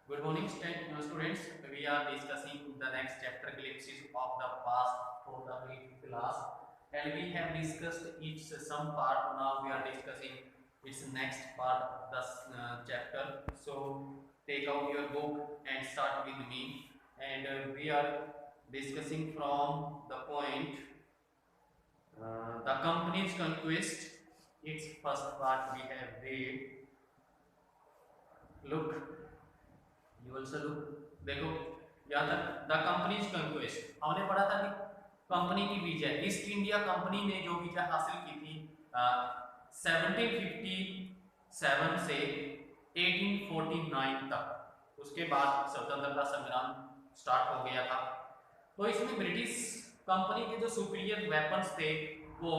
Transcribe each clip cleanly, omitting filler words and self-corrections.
Good morning, students. We are discussing the next chapter, glimpses of the past for the class, and we have discussed its some part. Now we are discussing its next part of the chapter. So take out your book and start with me. And we are discussing from the point the company's conquest. Its first part we have read. Look. You also look. देखो यहाँ तक the companies conquest हमने पढ़ा था कि company की विजय east India company ने जो विजय हासिल की थी 1757 से 1849 तक। उसके बाद स्वतंत्रता संग्राम स्टार्ट हो गया था। तो इसमें ब्रिटिश कंपनी के जो सुपीरियर वेपन्स थे वो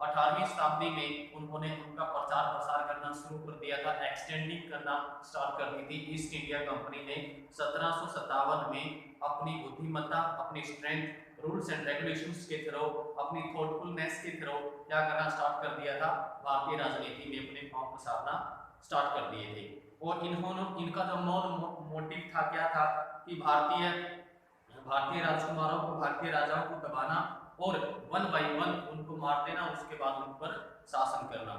18वीं शताब्दी में उन्होंने उनका प्रचार प्रसार करना शुरू कर दिया था, एक्सटेंडिंग करना स्टार्ट कर दी थी। ईस्ट इंडिया कंपनी ने 1757 में अपनी बुद्धिमत्ता, अपनी स्ट्रेंथ, रूल्स एंड रेगुलेशंस के थ्रू, अपनी थॉटफुलनेस के थ्रू क्या करना स्टार्ट कर दिया था, भारतीय राजनीति में अपने पांव पसारना स्टार्ट कर दिए थे। और इन्होंने इनका जो मोटिव था क्या था कि भारतीय राजकुमारों को, भारतीय राजाओं को दबाना और वन बाय वन उनको मार देना, उसके बाद उन पर शासन करना।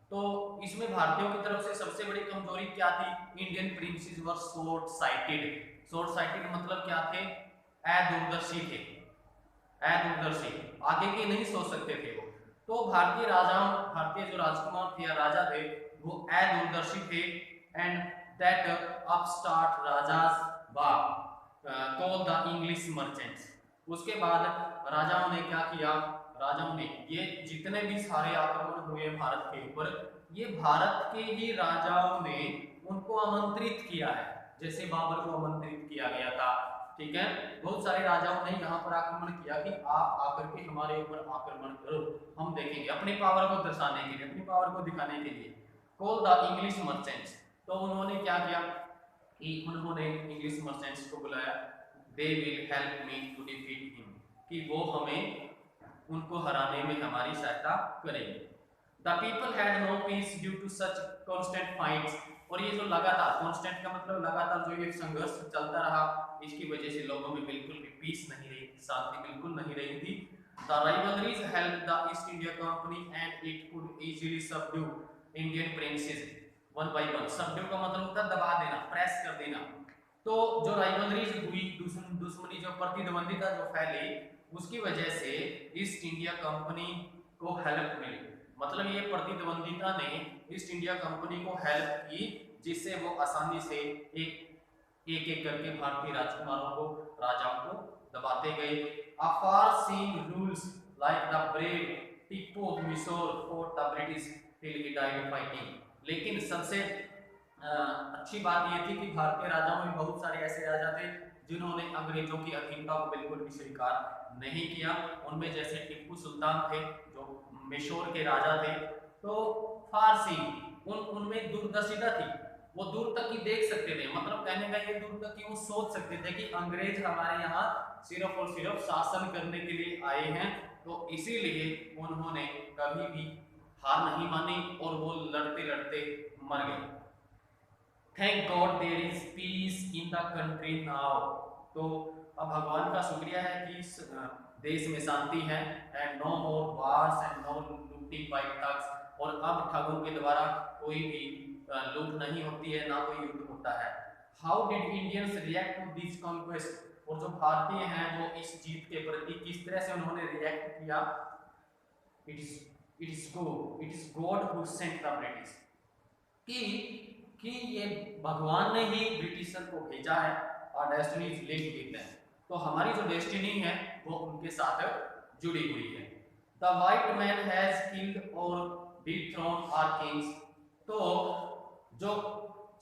तो इसमें भारतीयों की तरफ से सबसे बड़ी कमजोरी क्या थी? इंडियन प्रिंसेस वर शॉर्ट साइटेड। शॉर्ट साइटेड मतलब क्या थे? अदूरदर्शी थे, अदूरदर्शी, आगे के नहीं सोच सकते थे वो। तो भारतीय जो राजकुमार थे या राजा थे वो अदूरदर्शी थे। And that upstart rajas called the English merchants. उसके बाद राजाओं ने क्या किया? राजाओं ने ये जितने भी सारे आक्रमण हुए भारत के ऊपर, ये भारत के ही राजाओं ने उनको आमंत्रित किया है। जैसे बाबर को आमंत्रित किया गया था, ठीक है, बहुत सारे राजाओं ने यहाँ पर आक्रमण किया कि आप आकर के हमारे ऊपर आक्रमण करो, हम देखेंगे, अपनी पावर को दर्शाने के लिए, अपनी पावर को दिखाने के लिए। Call the English merchants. तो उन्होंने क्या किया कि उन्होंने इंग्लिश मर्चेंट्स को बुलाया। They will help me to defeat him, कि वो हमें उनको हराने में हमारी सहायता करेंगे। The people had no peace due to such constant fights. और ये जो लगातार, कांस्टेंट का मतलब लगातार जो ये संघर्ष चलता रहा, इसकी वजह से लोगों में बिल्कुल भी पीस नहीं रही, शांति बिल्कुल नहीं रही थी। The rivalries help the east India company and it could easily subdue Indian princess one by one. Subdue का मतलब होता है दबा देना, प्रेस कर देना। तो जो राइवलरीज हुई, दुश्मनी जो प्रतिद्वंदिता जो फैली, उसकी वजह से ईस्ट इंडिया कंपनी को हेल्प मिली। मतलब ये प्रतिद्वंदिता ने ईस्ट इंडिया कंपनी को हेल्प की, जिससे वो आसानी से एक एक करके भारतीय राजकुमारों को, राजाओं को दबाते गए। After seeing rules like the brave Tipu of Mysore for the British till he died fighting. लेकिन सबसे अच्छी बात यह थी कि भारतीय राजाओं में बहुत सारे ऐसे राजा थे जिन्होंने अंग्रेजों की अधीनता को बिल्कुल भी स्वीकार नहीं किया। उनमें जैसे टिप्पू सुल्तान थे जो मिसोर के राजा थे। तो फारसी उनमें दूरदर्शिता थी, वो दूर तक ही देख सकते थे। मतलब कहने का ये दूर तक कि वो सोच सकते थे कि अंग्रेज हमारे यहाँ सिर्फ और सिर्फ शासन करने के लिए आए हैं। तो इसीलिए उन्होंने कभी भी हार नहीं मानी और वो लड़ते लड़ते मर गए। Thank God there is peace in the country now. तो अब भगवान का शुक्रिया है कि इस देश में शांति है। And no more wars and no looting by thugs. और अब ठगों के द्वारा कोई भी लूट नहीं होती है, ना कोई युद्ध होता है। How did Indians react to this conquest. और जो भारतीय हैं वो इस जीत के प्रति किस तरह से उन्होंने रिएक्ट किया? It is God who sent the British. कि ये भगवान ने ही ब्रिटिशर को भेजा है, और destiny is linked with them. तो हमारी जो डेस्टिनी है वो उनके साथ जुड़ी हुई है। The white man has killed और डिथ्रोन आवर किंग्स। तो जो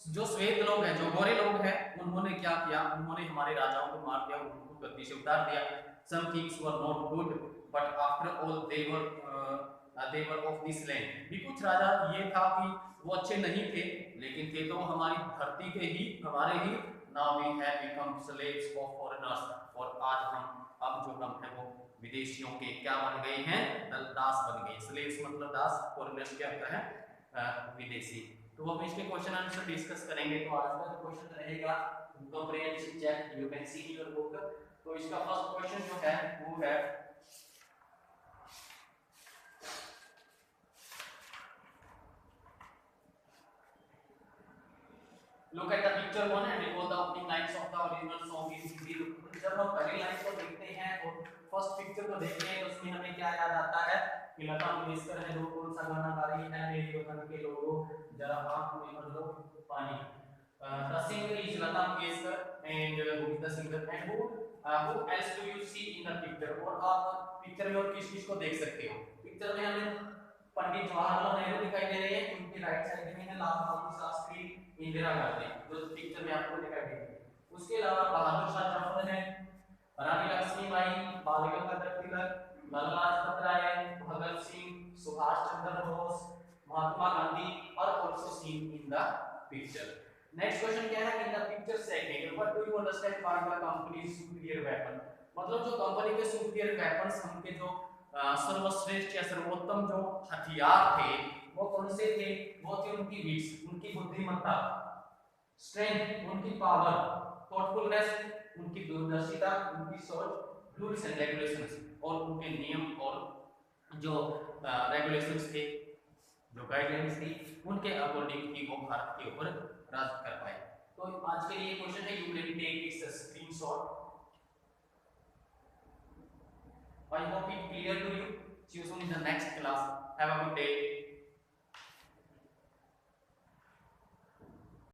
जो श्वेत लोग हैं, जो गोरे लोग हैं, उन्होंने क्या किया? उन्होंने हमारे राजाओं को मार दिया, उनको गद्दी से उतार दिया। Some kings were not good but after all they were of this land। भी कुछ राजा ये था कि वो अच्छे नहीं थे, लेकिन थे तो हमारी धरती के ही, हमारे ही। now we have become slaves of foreigners। और आज अब जो हम हैं वो विदेशियों के क्या बन गए हैं? दास बन गए। स्लेव्स मतलब दास, foreigners क्या होता है? विदेशी। तो हम इसके क्वेश्चन आंसर डिस्कस करेंगे। तो आज का जो क्वेश्चन रहेगा comprehension check you can see in your book. तो इसका फर्स्ट क्वेश्चन जो है वो है look at the picture one and recall the opening lines of the original song in Hindi. जब हम पहली लाइन को देखते हैं और फर्स्ट पिक्चर को देखते हैं तो उसमें हमें क्या याद आता है कि लता मंगेशकर है जो कौन सा गाना गा रही है मेरी वतन के लोगों जरा आंख में भर लो पानी. The singer is Lata Mangeshkar and who is the singer and who else do you see in the picture. और आप पिक्चर में और किस किस को देख सकते हो. पिक्चर में हमें पंडित जवाहरलाल नेहरू दिखाई दे रहे हैं, उनके राइट साइड में है लाल बहादुर शास्त्री, इंदिरा गांधी जो पिक्चर में आपको दिखाई दे रही है. उसके अलावा बहादुर शाह जफर है, रानी लक्ष्मीबाई, बाल गंगाधर तिलक, लाला लाजपत राय, भगत सिंह, सुभाष चंद्र बोस, महात्मा गांधी और also seen in the picture. Next question क्या है in the picture second what do you understand by the company superior weapon. मतलब जो कंपनी के सुपीरियर वेपन्स उनके जो सर्वश्रेष्ठ या सर्वोत्तम जो हथियार थे वो कौन से थे. वो थे उनकी विट्स, उनकी बुद्धिमत्ता, स्ट्रेंथ, उनकी पावर, थॉटफुलनेस, उनकी दूरदर्शिता, उनकी सोच, रूल्स एंड रेगुलेशंस और उनके नियम और जो रेगुलेशंस थे जो गाइडलाइंस थी उनके अकॉर्डिंग ही वो भारत के ऊपर राज कर पाए. तो आज के लिए क्वेश्चन है you can take its screenshot. I hope it clear to you. See you soon in the next class. Have a good day.